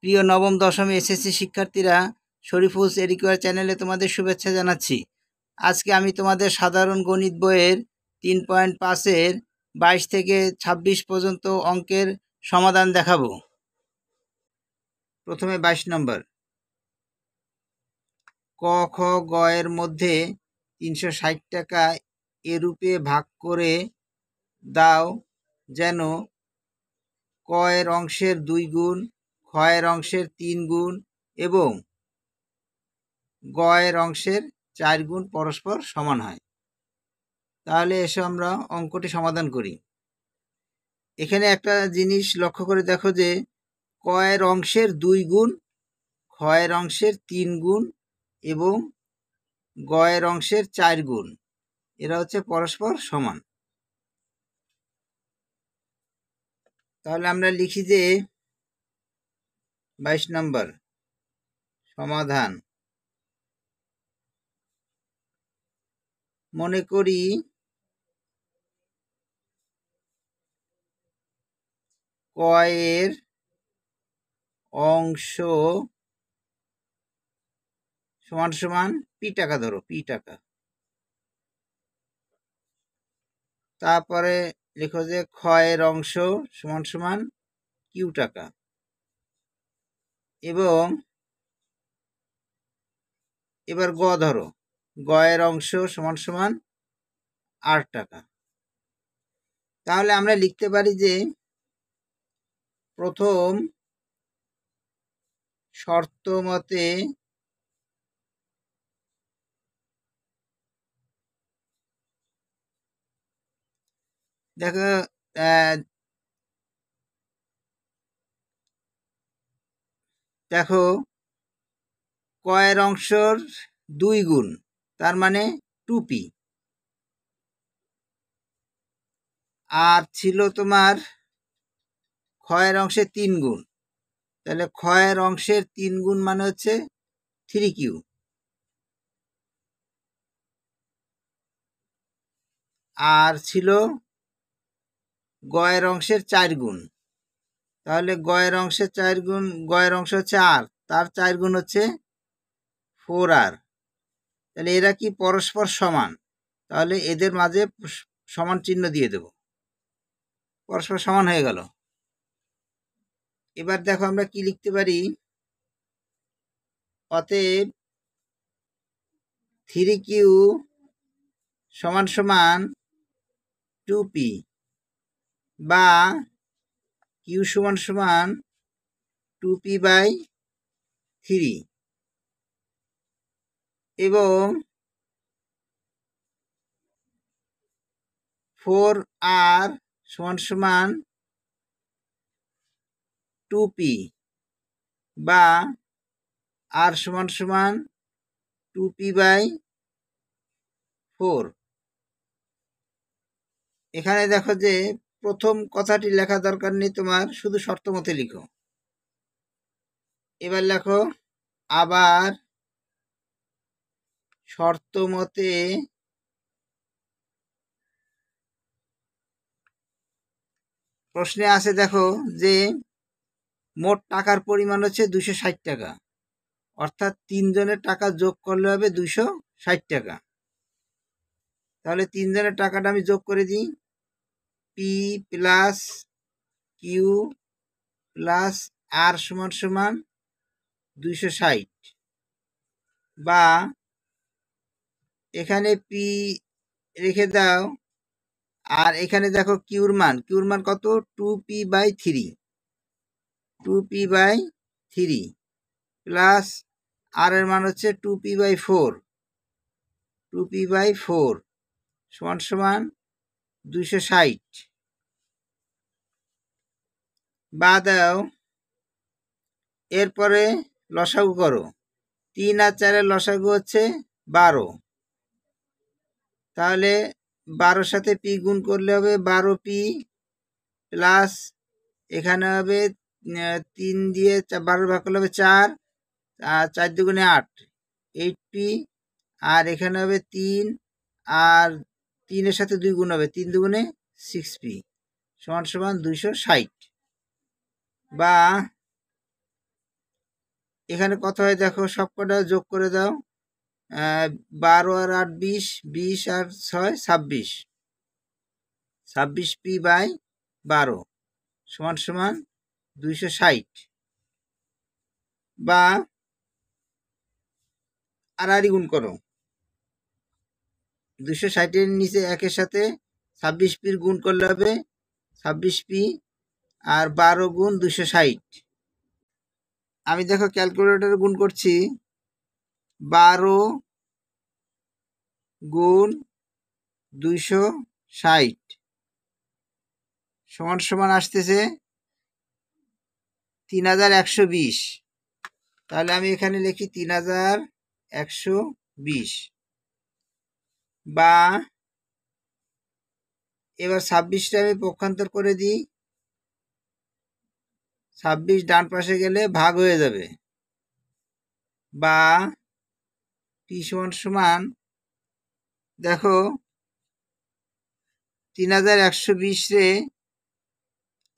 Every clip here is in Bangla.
প্রিয় নবম দশম এসএসসি শিক্ষার্থীরা, শরীফুলস এডুকেয়ার চ্যানেলে তোমাদের শুভেচ্ছা জানাচ্ছি। আজকে আমি তোমাদের সাধারণ গণিত বইয়ের 3.5-এর 22 থেকে 26 পর্যন্ত অঙ্কের সমাধান দেখাবো। প্রথমে 22 নম্বর। ক খ গ এর মধ্যে 360 টাকা এরূপে ভাগ করে দাও যেন ক এর অংশের 2 গুণ, খ এর অংশের 3 গুণ এবং গ এর অংশের 4 গুণ পরস্পর সমান হয়। তাহলে এসে আমরা অঙ্কটি সমাধান করি। এখানে একটা জিনিস লক্ষ্য করে দেখো যে ক এর অংশের 2 গুণ, খ এর অংশের 3 গুণ এবং গ এর অংশের 4 গুণ, এরা হচ্ছে পরস্পর সমান। তাহলে আমরা লিখি যে 22 নম্বর সমাধান। মনে করি ক এর অংশ সমান সমান পি টাকা, ধরো পি টাকা। তারপরে লিখো যে খ এর অংশ সমান সমান কিউ টাকা এবং এবার গ ধরো, গ এর অংশ সমান সমান 8 টাকা। তাহলে আমরা লিখতে পারি যে প্রথম শর্ত মতে দেখো ক এর অংশের 2 গুণ, তার মানে 2p, আর ছিল তোমার খ এর অংশের 3 গুণ, তাহলে খ এর অংশের 3 গুণ মানে হচ্ছে 3q, আর ছিল গ এর অংশের 4 গুণ, তাহলে গ এর অংশের 4 গুণ, গ এর অংশ হচ্ছে আর, তার 4 গুণ হচ্ছে 4r। তাহলে এরা কি পরস্পর সমান, তাহলে এদের মাঝে সমান চিহ্ন দিয়ে দেব, পরস্পর সমান হয়ে গেল। এবার দেখো আমরা কি লিখতে পারি, অতএব 3q সমান সমান 2p বা q সমান সমান 2p/3 এবং 4r সমান সমান 2p বা r সমান সমান 2p/4। এখানে দেখো যে প্রথম কথাটি লেখা দরকার নেই তোমার, শুধু শর্ত মতে লিখো। এবার লেখো আবার শর্ত মতে প্রশ্নে আছে দেখো যে মোট টাকার পরিমাণ হচ্ছে 260 টাকা, অর্থাৎ 3 জনের টাকা যোগ করলে হবে 260 টাকা। তাহলে 3 জনের টাকাটা আমি যোগ করে দিই, পি প্লাস কিউ প্লাস আর সমান সমান 260, বা এখানে পি রেখে দাও, আর এখানে দেখো কিউর মান কত, 2p/3, 2p/3 প্লাস আর এর মান হচ্ছে 2p/4, 2p/4 সমান সমান 260, বা দাও এরপরে লসাগু করো, 3 আর 4 লসাগু হচ্ছে 12, তাহলে 12 সাথে পি গুণ করলে হবে 12p প্লাস এখানে হবে 3 দিয়ে 12 ভাগ করলে হবে 4, আর 4 দুগুণে 8, 8p, আর এখানে হবে 3, আর 3 এর সাথে 2 গুণ হবে, 3 দুগুণে 6p সমান সমান 260, বা এখানে কত হয় দেখো, সবকটা যোগ করে দাও। 12 আর 8 20, 20 আর 6 26, 26p/12 সমান সমান 260। বা আড়াআড়ি গুণ করো, 260-এর নিচে একের সাথে 26p গুণ করলে হবে 26p, আর 12 গুণ 260। আমি দেখো ক্যালকুলেটরে গুণ করছি, 12 গুণ 260 সমান সমান আসতেছে 3120। তাহলে আমি এখানে লিখি 3120। বা এবার 26টা আমি পক্ষান্তর করে দিই, 26 ডান পাশে গেলে ভাগ হয়ে যাবে। বা p সমান সমান দেখো 3120 রে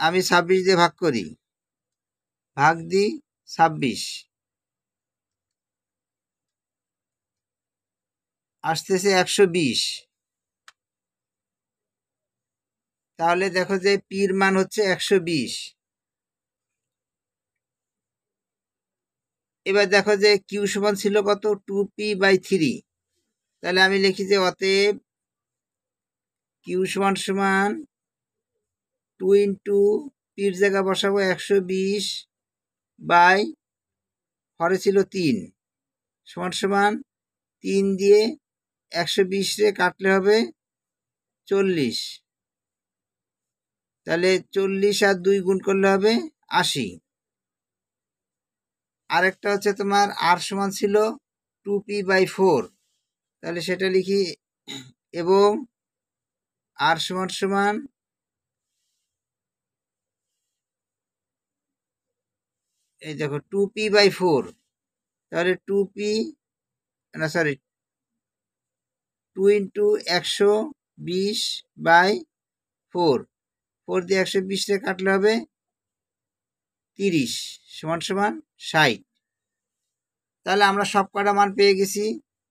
আমি 26 দিয়ে ভাগ করি, ভাগ দিই 26, আসতেছে 120। তাহলে দেখো যে পির মান হচ্ছে 120। এবার দেখো যে কিউ সমান ছিল কত, 2p/3। তাহলে আমি লিখি যে অতএব কিউ সমান সমান 2 ইন্টু পির জায়গা বসাবো 120 বাই হরে ছিল 3 সমান সমান 3 দিয়ে 120 রে কাটলে হবে 40। তাহলে 40 আর 2 গুণ করলে হবে 80। আরেকটা হচ্ছে তোমার আর সমান ছিল 2p/4। তাহলে সেটা লিখি, এবং আর সমান সমান এই দেখো 2p/4। তাহলে 2p, না সরি, 2 ইন্টু 120/4, 4 দিয়ে 120 রে কাটলে হবে 30 সমান সমান 60। তাহলে আমরা সব কটা মান পেয়ে গেছি,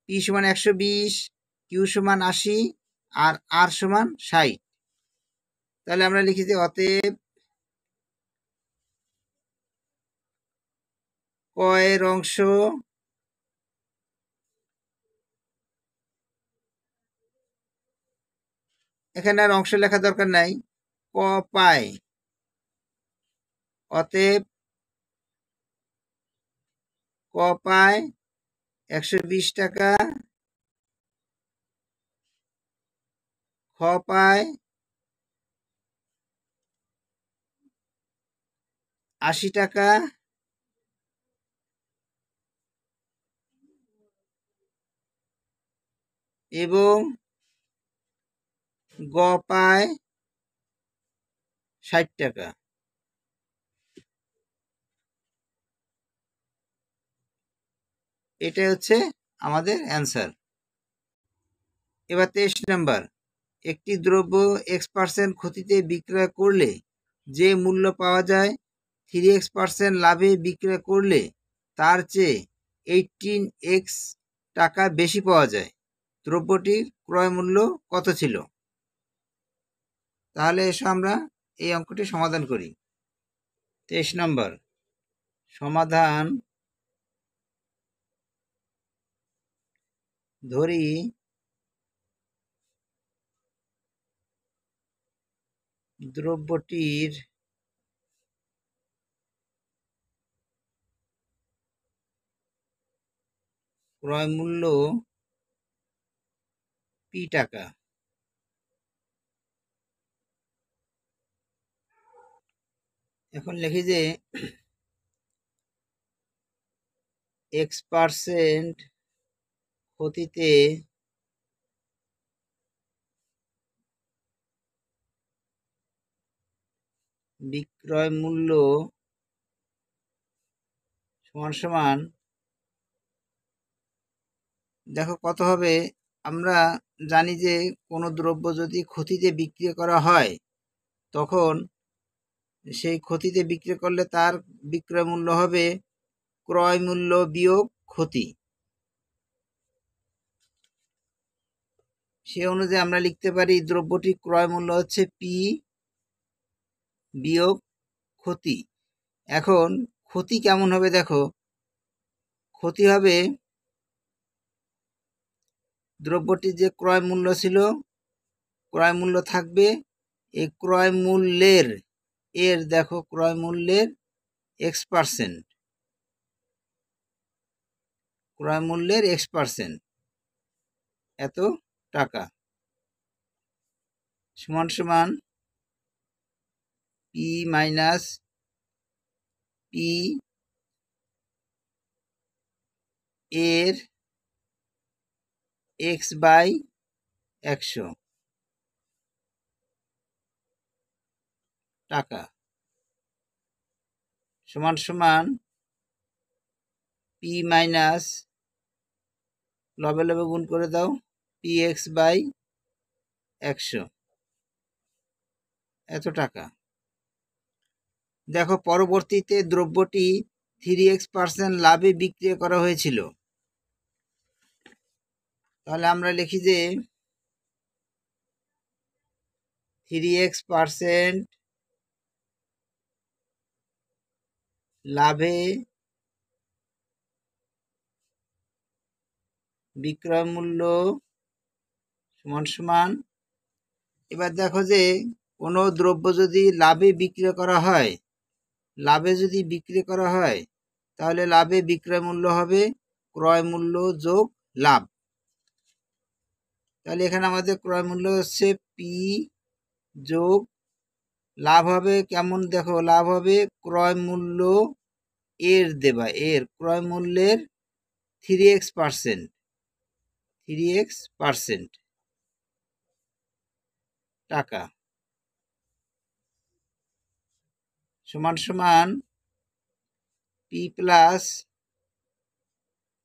পি সমান 120, কিউ সমান 80, আর আর সমান 60। তাহলে আমরা লিখি যে অতএব ক এর অংশ এখানে আর অংশ লেখা দরকার নাই, ক পায়। অতএব ক পায় 120 টাকা, খ পায় 80 টাকা, এবং গ পায় 60 টাকা। এটাই হচ্ছে আমাদের অ্যান্সার। এবার 23 নাম্বার, একটি দ্রব্য x% ক্ষতিতে বিক্রয় করলে যে মূল্য পাওয়া যায় 3x% লাভে বিক্রয় করলে তার চেয়ে 18x টাকা বেশি পাওয়া যায়। দ্রব্যটির ক্রয় মূল্য কত ছিল? তাহলে এসো আমরা এই অঙ্কটি সমাধান করি। 23 নম্বর সমাধান, ধরি দ্রব্যটির ক্রয় মূল্য p টাকা। এখন লিখি যে x% ক্ষতিতে বিক্রয় মূল্য সমান সমান, দেখো কত হবে। আমরা জানি যে কোনো দ্রব্য যদি ক্ষতিতে বিক্রি করা হয় তখন সেই ক্ষতিতে বিক্রি করলে তার বিক্রয় মূল্য হবে ক্রয় মূল্য বিয়োগ ক্ষতি। সে অনুযায়ী আমরা লিখতে পারি দ্রব্যটির ক্রয় মূল্য হচ্ছে পি বিয়োগ ক্ষতি। এখন ক্ষতি কেমন হবে দেখো, ক্ষতি হবে দ্রব্যটির যে ক্রয় মূল্য ছিল, ক্রয় মূল্য থাকবে, এই ক্রয় মূল্যের দেখো ক্রয় মূল্যের X%, ক্রয় মূল্যের X%, এত টাকা সমান সমান পি মাইনাস পি এর X/100 টাকা সমান সমান পি মাইনাস লবে লবে গুণ করে দাও px/100 এত টাকা। দেখো পরবর্তীতে দ্রব্যটি 3x% লাভে বিক্রি করা হয়েছিল। তাহলে আমরা লিখি যে 3x% লাভে বিক্রয় মূল্য সমান সমান, এবার দেখো যে কোনো দ্রব্য যদি লাভে বিক্রি করা হয়, তাহলে লাভে বিক্রয় মূল্য হবে ক্রয় মূল্য যোগ লাভ। তাহলে এখানে আমাদের ক্রয় মূল্য হচ্ছে পি যোগ লাভ হবে কেমন, দেখো লাভ হবে ক্রয় মূল্য ক্রয় মূল্যের 3x% টাকা সমান সমান পি প্লাস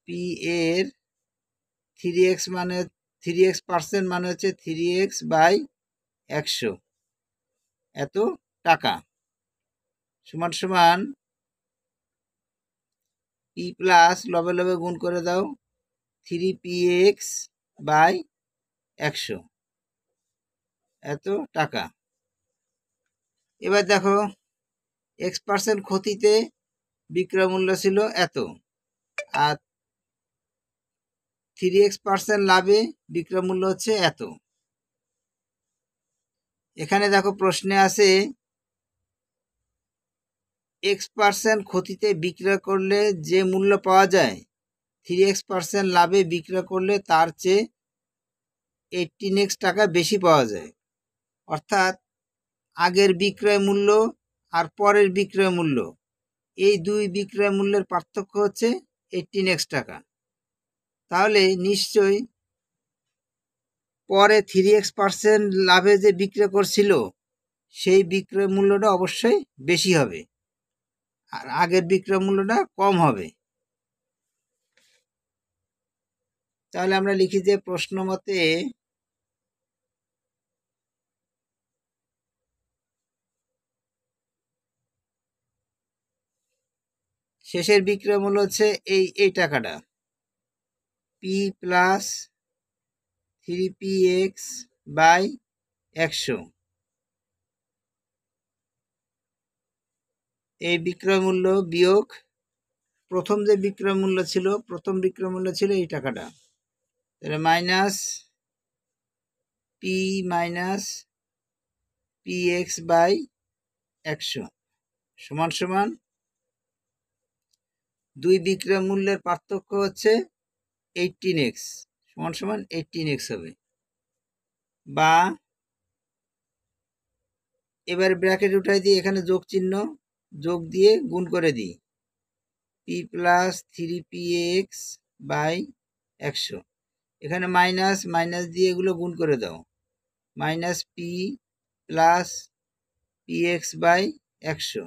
পি এর 3x% মানে হচ্ছে 3x/100 এত টাকা সমান সমান পি প্লাস লবে লবে গুণ করে দাও 3px/100 এত টাকা। এবার দেখো X% ক্ষতিতে বিক্রয় মূল্য ছিল এত, আর 3x% লাভে বিক্রয় মূল্য হচ্ছে এত। এখানে দেখো প্রশ্নে আছে X% ক্ষতিতে বিক্রয় করলে যে মূল্য পাওয়া যায় 3x% লাভে বিক্রয় করলে তার চেয়ে 18x টাকা বেশি পাওয়া যায়। অর্থাৎ আগের বিক্রয় মূল্য আর পরের বিক্রয় মূল্য, এই দুই বিক্রয় মূল্যের পার্থক্য হচ্ছে 18x টাকা। তাহলে নিশ্চয়ই পরে 3x% লাভে যে বিক্রয় করছিল সেই বিক্রয় মূল্যটা অবশ্যই বেশি হবে, আর আগের বিক্রয় মূল্যটা কম হবে। তাহলে আমরা লিখি যে প্রশ্ন মতে শেষের বিক্রয় মূল্য হচ্ছে এই টাকাটা পি প্লাস 3px/100, এই বিক্রয় মূল্য বিয়োগ প্রথম বিক্রয় মূল্য ছিল এই টাকাটা, তাহলে মাইনাস পি মাইনাস px/100 সমান সমান দুই বিক্রয় মূল্যের পার্থক্য হচ্ছে 18x সমান সমান 18x হবে। বা এবার ব্র্যাকেট উঠাই দিয়ে এখানে যোগ চিহ্ন যোগ দিয়ে গুণ করে দিই পি প্লাস 3px/100, এখানে মাইনাস দিয়ে এগুলো গুণ করে দাও, মাইনাস পি প্লাস px/100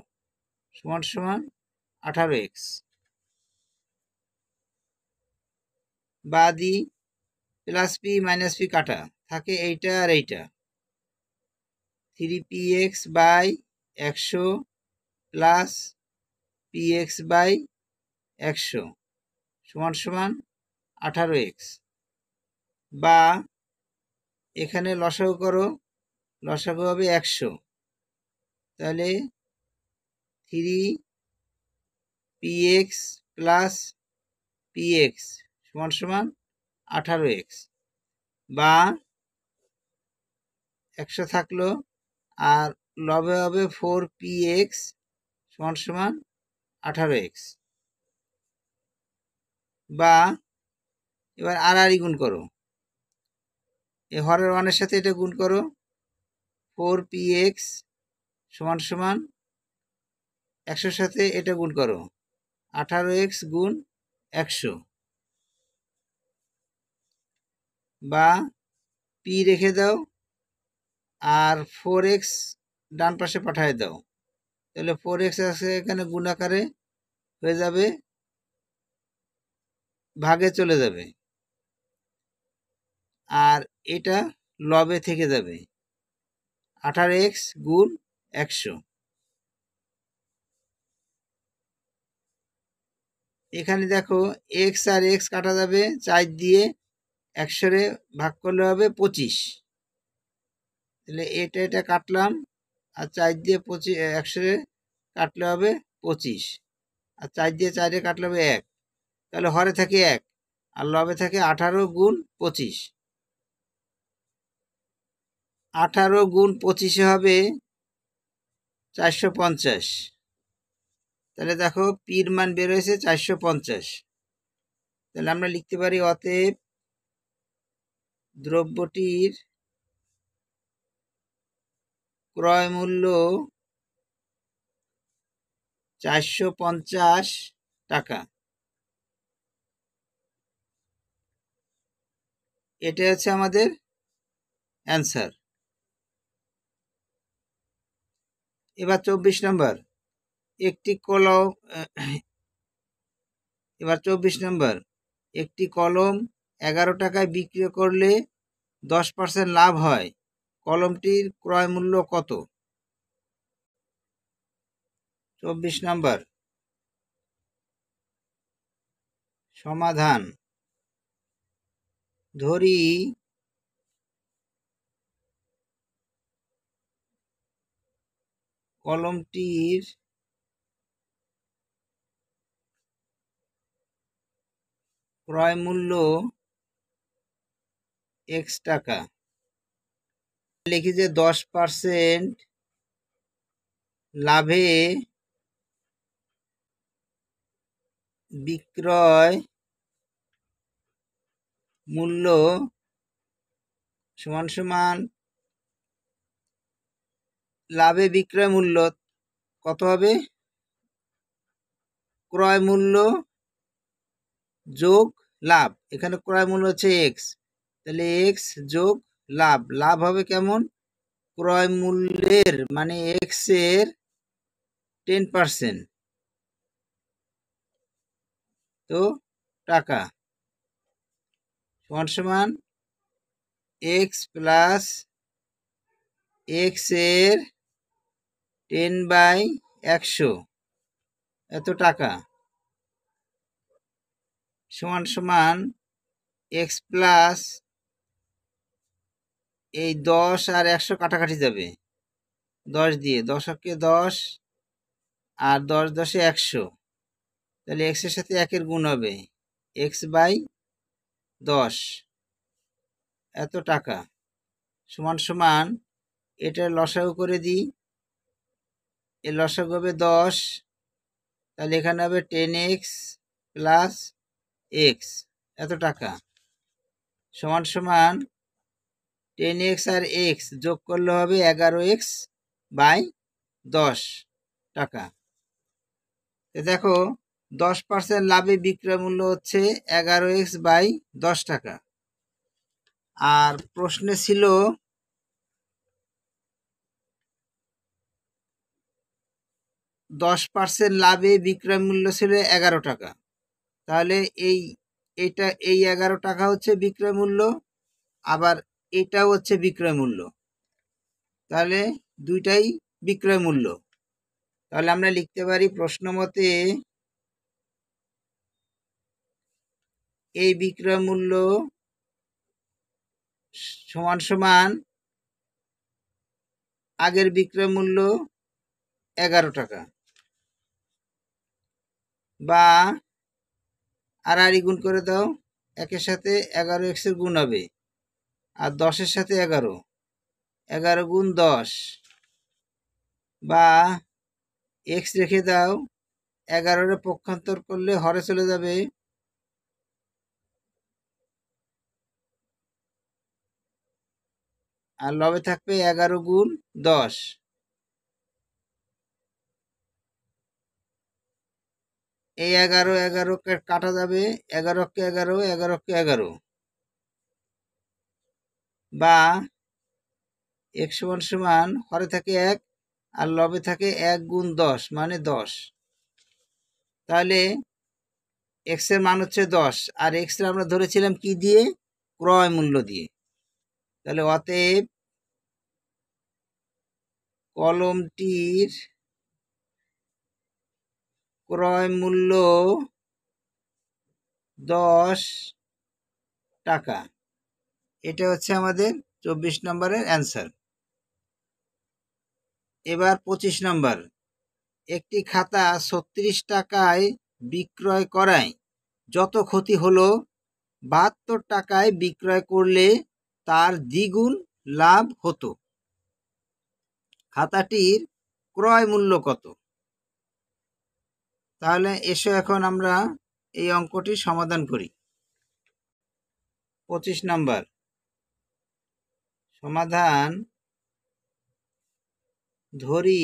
সমান সমান 18x। বা the plus P minus P কাটা থাকে এইটা আর এইটা, 3px/100 প্লাস px/100 100 সমান সমান 18x, বা এখানে লসাগু করো, লসাগু হবে 100, তাহলে 3px প্লাস px সমান সমান 18x, বা 100 থাকলো আর লবে হবে 4px সমান সমান 18x, বা এবার আর গুণ করো, এই হরের ওয়ানের সাথে এটা গুণ করো, 4px সমান সমান 100 সাথে এটা গুণ করো, 18x গুণ 100, বা p রেখে দাও আর 4x ডান পাশে পাঠিয়ে দাও, তাহলে 4x আছে এখানে গুণ আকারে হয়ে যাবে, ভাগে চলে যাবে, আর এটা লবে থেকে যাবে, 18x গুণ 100। এখানে দেখো x আর x কাটা যাবে, 4 দিয়ে 100 ভাগ করলে হবে 25, তাহলে এটা কাটলাম, আর 4 দিয়ে 100 কাটলে হবে 25, আর 4 দিয়ে 4 কাটলে হবে 1, তাহলে হরে থাকে 1 আর লবে থাকে 18 গুণ 25, 18 গুণ 25 হবে 450, তাহলে দেখো পির মান বের হয়েছে 450, তাহলে আমরা লিখতে পারি অতএব দ্রব্যটির ক্রয় মূল্য 450 টাকা। এটা হচ্ছে আমাদের অ্যান্সার। এবার 24 নম্বর, একটি কলম, এবার 24 নম্বর, একটি কলম 11 টাকায় বিক্রি করলে 10% লাভ হয়, কলমটির ক্রয় মূল্য কত? 24 নম্বর সমাধান। ধরি কলমটির ক্রয় মূল্য x টাকা, লিখি যে 10% লাভে বিক্রয় মূল্য সমান সমান লাভে বিক্রয় মূল্য কত হবে? ক্রয় মূল্য যোগ লাভ, এখানে ক্রয় মূল্য হচ্ছে এক্স, তাহলে এক্স যোগ লাভ, লাভ হবে কেমন? ক্রয় মূল্যের মানে এক্স এর 10%, তো টাকা সমান সমান এক্স প্লাস এক্স এর 10/100 এত টাকা সমান সমান এক্স প্লাস এই 10 আর 100 কাটাকাটি যাবে, 10 দিয়ে 10 কে 10 আর 10 10 100, তাহলে এক্স এর সাথে 1 গুণ হবে, x/10 এত টাকা সমান সমান, এটা লসাগু করে দিই, এর লসাগু হবে 10, তাহলে এখানে হবে 10x প্লাস এক্স এত টাকা সমান সমান 10x আর এক্স যোগ করলে হবে 11x/10 টাকা। দেখো 10% লাভে বিক্রয় মূল্য হচ্ছে 11x/10 টাকা। আর প্রশ্নে ছিল 10% লাভে বিক্রয় মূল্য ছিল 11 টাকা, তাহলে এই 11 টাকা হচ্ছে বিক্রয় মূল্য, আবার এটাও হচ্ছে বিক্রয় মূল্য, তাহলে দুইটাই বিক্রয় মূল্য। তাহলে আমরা লিখতে পারি প্রশ্ন মতে এই বিক্রয় মূল্য সমান সমান আগের বিক্রয় মূল্য 11 টাকা, বা আর গুণ করে দাও, 1-এর সাথে 11x এর গুণ হবে, আর 10-এর সাথে 11, 11 গুণ 10, বা x রেখে দাও, 11-এর পক্ষান্তর করলে হরে চলে যাবে, আর লবে থাকবে 11 গুণ 10। এই 11 কাটা যাবে, 11-কে 11, 11-কে 11, বা x সমান সমান হরে থাকে 1 আর লবে থাকে 1 গুণ 10 মানে 10। তাহলে x এর মান হচ্ছে 10, আর x এর আমরা ধরেছিলাম কি দিয়ে? ক্রয় মূল্য দিয়ে। তাহলে অতএব কলমটির ক্রয় মূল্য 10 টাকা। এটা হচ্ছে আমাদের 24 নম্বরের অ্যান্সার। এবার 25 নম্বর। একটি খাতা 36 টাকায় বিক্রয় করায় যত ক্ষতি হলো 72 টাকায় বিক্রয় করলে তার দ্বিগুণ লাভ হতো। খাতাটির ক্রয় মূল্য কত? তাহলে এসো এখন আমরা এই অঙ্কটি সমাধান করি। 25 নম্বর সমাধান। ধরি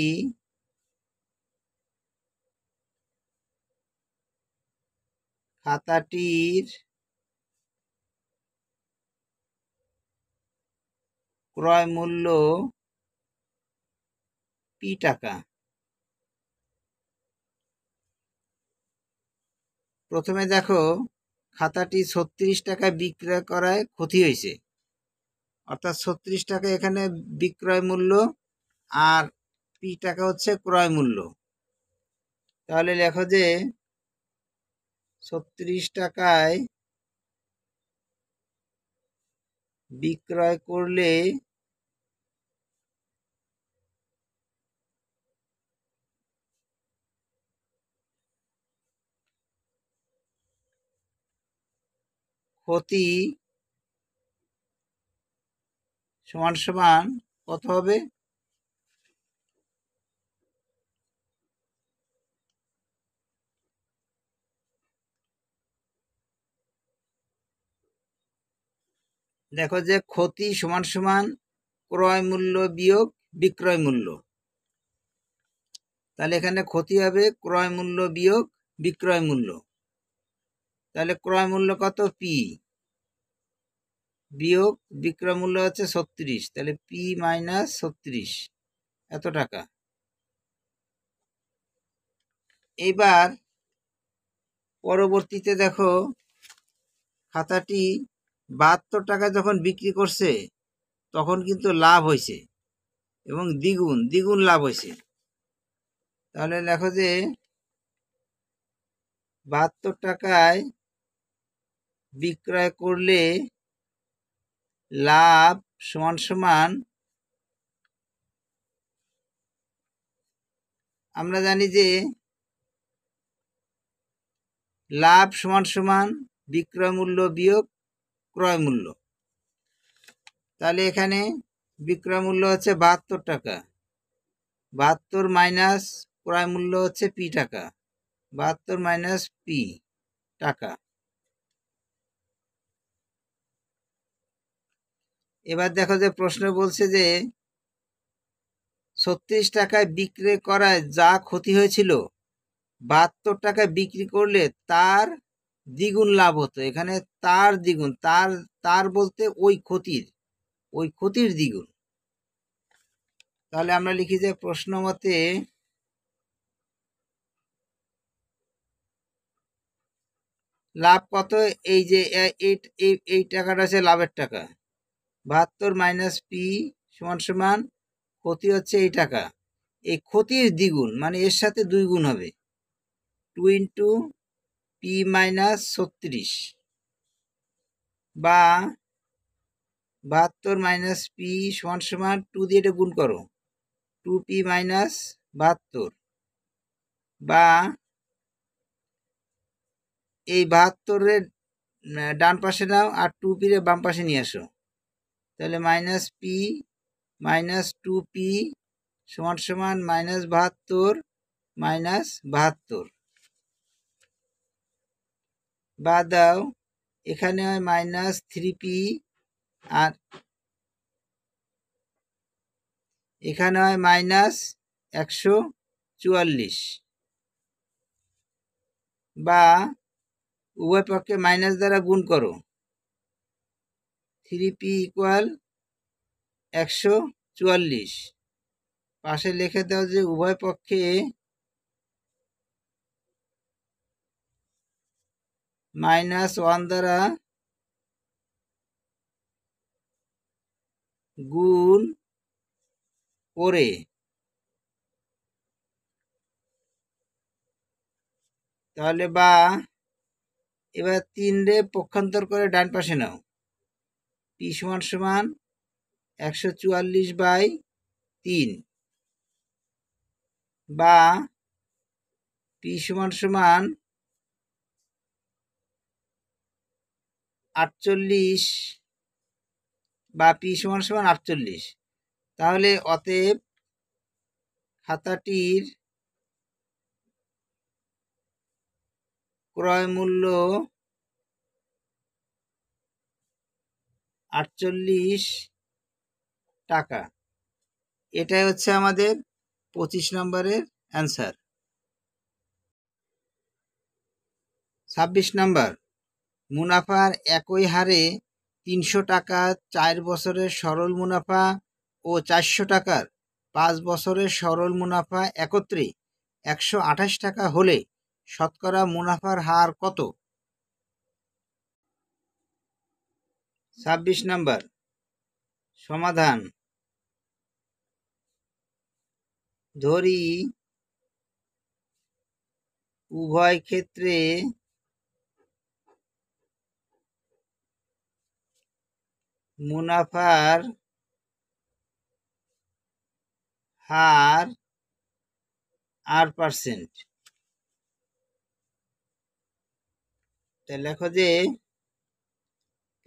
খাতাটির ক্রয় মূল্য p টাকা। প্রথমে দেখো খাতাটি 36 টাকায় বিক্রয় করায় ক্ষতি হয়েছে, অর্থাৎ 36 টাকা এখানে বিক্রয় মূল্য আর p টাকা হচ্ছে ক্রয় মূল্য। তাহলে লেখো যে 36 টাকায় বিক্রয় করলে ক্ষতি সমান সমান কত হবে? দেখো যে ক্ষতি সমান সমান ক্রয় মূল্য বিয়োগ বিক্রয় মূল্য। তাহলে এখানে ক্ষতি হবে ক্রয় মূল্য বিয়োগ বিক্রয় মূল্য। তাহলে ক্রয় মূল্য কত? p বিয়োগ বিক্রয় মূল্য হচ্ছে 36, তাহলে p মাইনাস 36 এত টাকা। এইবার পরবর্তীতে দেখো খাতাটি 72 টাকা যখন বিক্রি করছে তখন কিন্তু লাভ হয়েছে এবং দ্বিগুণ লাভ হয়েছে। তাহলে লেখো যে 72 টাকায় বিক্রয় করলে লাভ সমান সমান, আমরা জানি যে লাভ সমান সমান বিক্রয় মূল্য বিয়োগ ক্রয় মূল্য। তাহলে এখানে বিক্রয় মূল্য হচ্ছে 72 টাকা, 72 মাইনাস ক্রয় মূল্য হচ্ছে p টাকা, 72 মাইনাস p টাকা। এবার দেখো যে প্রশ্ন বলছে যে 36 টাকায় বিক্রি করায় যা ক্ষতি হয়েছিল 72 টাকায় বিক্রি করলে তার দ্বিগুণ লাভ হতো। এখানে তার দ্বিগুণ, তার বলতে ওই ক্ষতির দ্বিগুণ। তাহলে আমরা লিখি যে প্রশ্ন মতে লাভ কত? এই যে এই টাকাটা আছে লাভের টাকা, 72 মাইনাস p সমান সমান ক্ষতি হচ্ছে এই টাকা, এই ক্ষতির দ্বিগুণ মানে এর সাথে 2 গুণ হবে, 2 ইন্টু p মাইনাস 36 বা 72 মাইনাস পি সমান সমান 2 দিয়ে এটা গুণ করো, 2p মাইনাস 72, বা এই 72-এর ডান পাশে নাও আর 2p রে বাম পাশে নিয়ে আসো, তাহলে মাইনাস পি মাইনাস 2p সমান সমান মাইনাস 72 মাইনাস 72, বা দাও এখানে হয় মাইনাস 3p আর এখানে হয় মাইনাস 144, বা উভয় পক্ষে মাইনাস দ্বারা গুণ করো, 3p ইকুয়াল 144, পাশে লিখে দাও যে উভয় পক্ষে -1 দ্বারা গুণ করে, তাহলে বা এবার 3 রে পক্ষান্তর করে ডান পাশে নাও, পি সমান সমান 144/3, বা পি সমান সমান 48, বা পি সমান সমান 48, তাহলে অতএব খাতাটির ক্রয় মূল্য 48 টাকা। এটাই হচ্ছে আমাদের 25 নম্বরের অ্যান্সার। 26 নম্বর, মুনাফার একই হারে 300 টাকা 4 বছরের সরল মুনাফা ও 400 টাকার 5 বছরের সরল মুনাফা একত্রে 128 টাকা হলে শতকরা মুনাফার হার কত? 26 নম্বর, সমাধান। ধরি উভয় ক্ষেত্রে মুনাফার হার 8%। তাই লেখো যে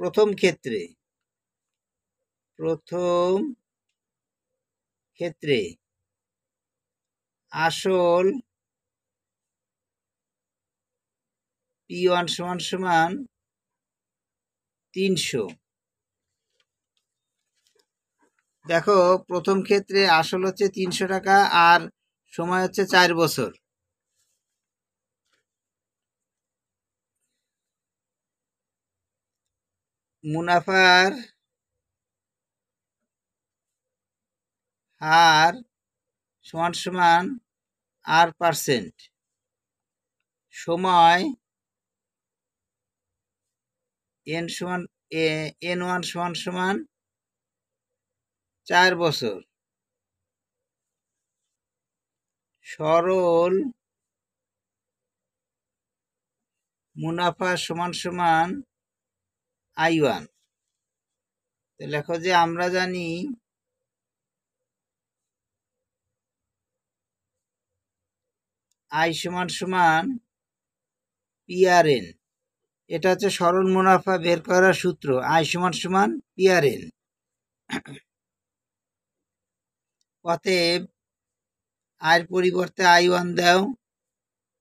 প্রথম ক্ষেত্রে আসল P1 সমান সমান 300। দেখো প্রথম ক্ষেত্রে আসল হচ্ছে 300 টাকা আর সময় হচ্ছে 4 বছর। মুনাফার হার সমান সমান 8%, সময় N1 সমান সমান 4 বছর, সরল মুনাফা সমান সমান I1। তো লেখো যে আমরা জানি I সমান সমান PRN, এটা হচ্ছে সরল মুনাফা বের করার সূত্র, I সমান সমান PRN। অতএব I এর পরিবর্তে I1 দাও,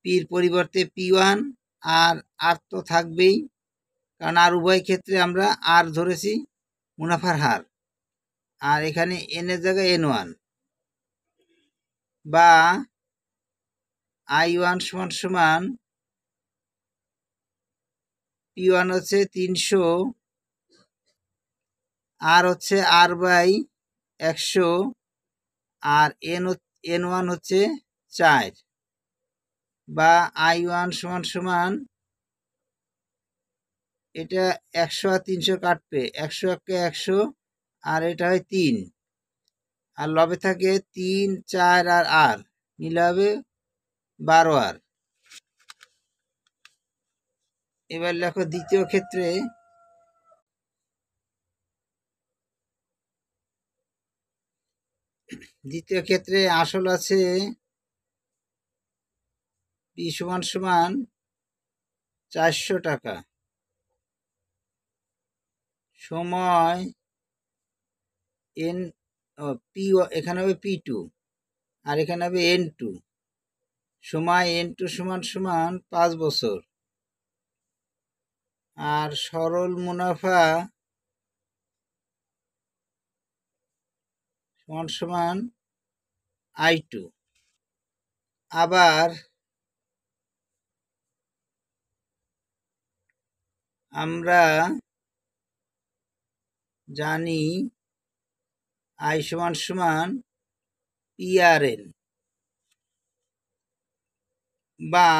পির পরিবর্তে P1, আর আর তো থাকবেই, কারণ আর উভয় ক্ষেত্রে আমরা আর ধরেছি মুনাফার হার, আর এখানে N এর জায়গায় N1, বা I1 সমান সমান P1 হচ্ছে 300, আর হচ্ছে R/100, আর N1 হচ্ছে 4, বা I1 সমান সমান, এটা 100 আর 300 কাটবে, 100 × 100, আর এটা হয় 3, আর লবে থাকে 3, 4 আর আর মিলে হবে 12 আর। এবার লেখো দ্বিতীয় ক্ষেত্রে দ্বিতীয় ক্ষেত্রে আসল আছে পি সমান সমান 400 টাকা, সময় এন পি, এখানে হবে P2 আর এখানে হবে N2, সময় N2 সমান সমান 5 বছর, আর সরল মুনাফা সমান সমান I2। আবার আমরা জানি I সমান সমান PRN, বা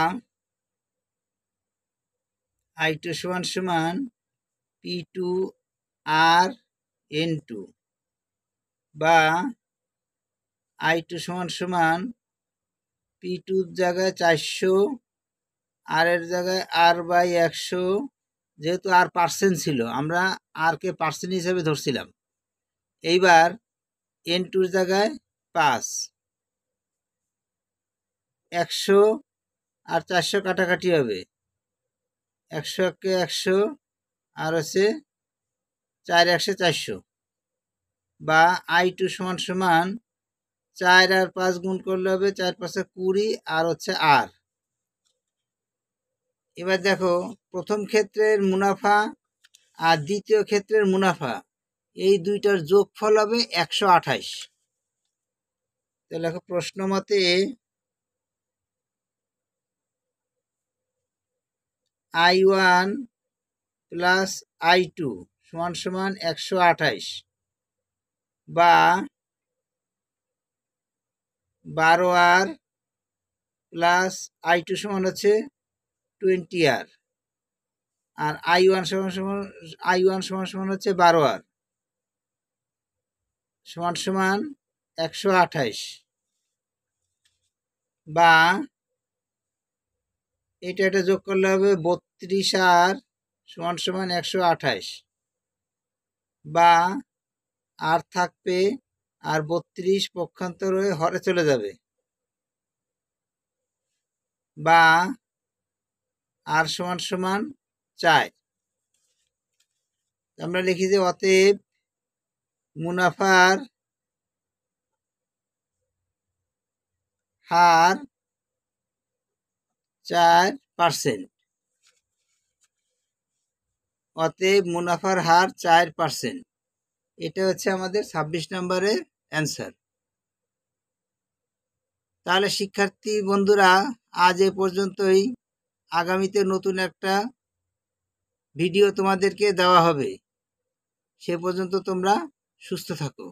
I2 সমান সমান P2RN2, বা I2 সমান সমান P2 জায়গায় 400, আর এর জায়গায় R/100, যেহেতু আর পার্সেন্ট ছিল আমরা আরকে পার্সেন্ট হিসেবে ধরছিলাম। এইবার N2 জায়গায় 5, 100 আর 400 কাটাকাটি হবে, 100 কে 100 আর হচ্ছে 4 100 400, বা I2 সমান সমান 4 আর 5 গুণ করলে হবে 4 5 20 আর হচ্ছে আর। এবার দেখো প্রথম ক্ষেত্রের মুনাফা আর দ্বিতীয় ক্ষেত্রের মুনাফা এই দুইটার যোগফল হবে 128। তাহলে দেখো প্রশ্ন মতে I1 প্লাস I2 সমান সমান 128, বা 12R প্লাস I2 সমান হচ্ছে 20R, আর I1 সমান সমান হচ্ছে 12R সমান সমান 128, বা এটা যোগ করলে হবে 32R সমান সমান 128, বা আর থাকবে আর 32 পক্ষান্তর হয়ে হরে চলে যাবে, বা আর সমান সমান 4। আমরা লিখি যে অতএব মুনাফার হার 4%। অতএব মুনাফার হার 4%। এটা হচ্ছে আমাদের 26 নম্বরের অ্যান্সার। তাহলে শিক্ষার্থী বন্ধুরা আজ এ পর্যন্তই। আগামীতে নতুন একটা ভিডিও তোমাদেরকে দেওয়া হবে। সে পর্যন্ত তোমরা সুস্থ থাকো।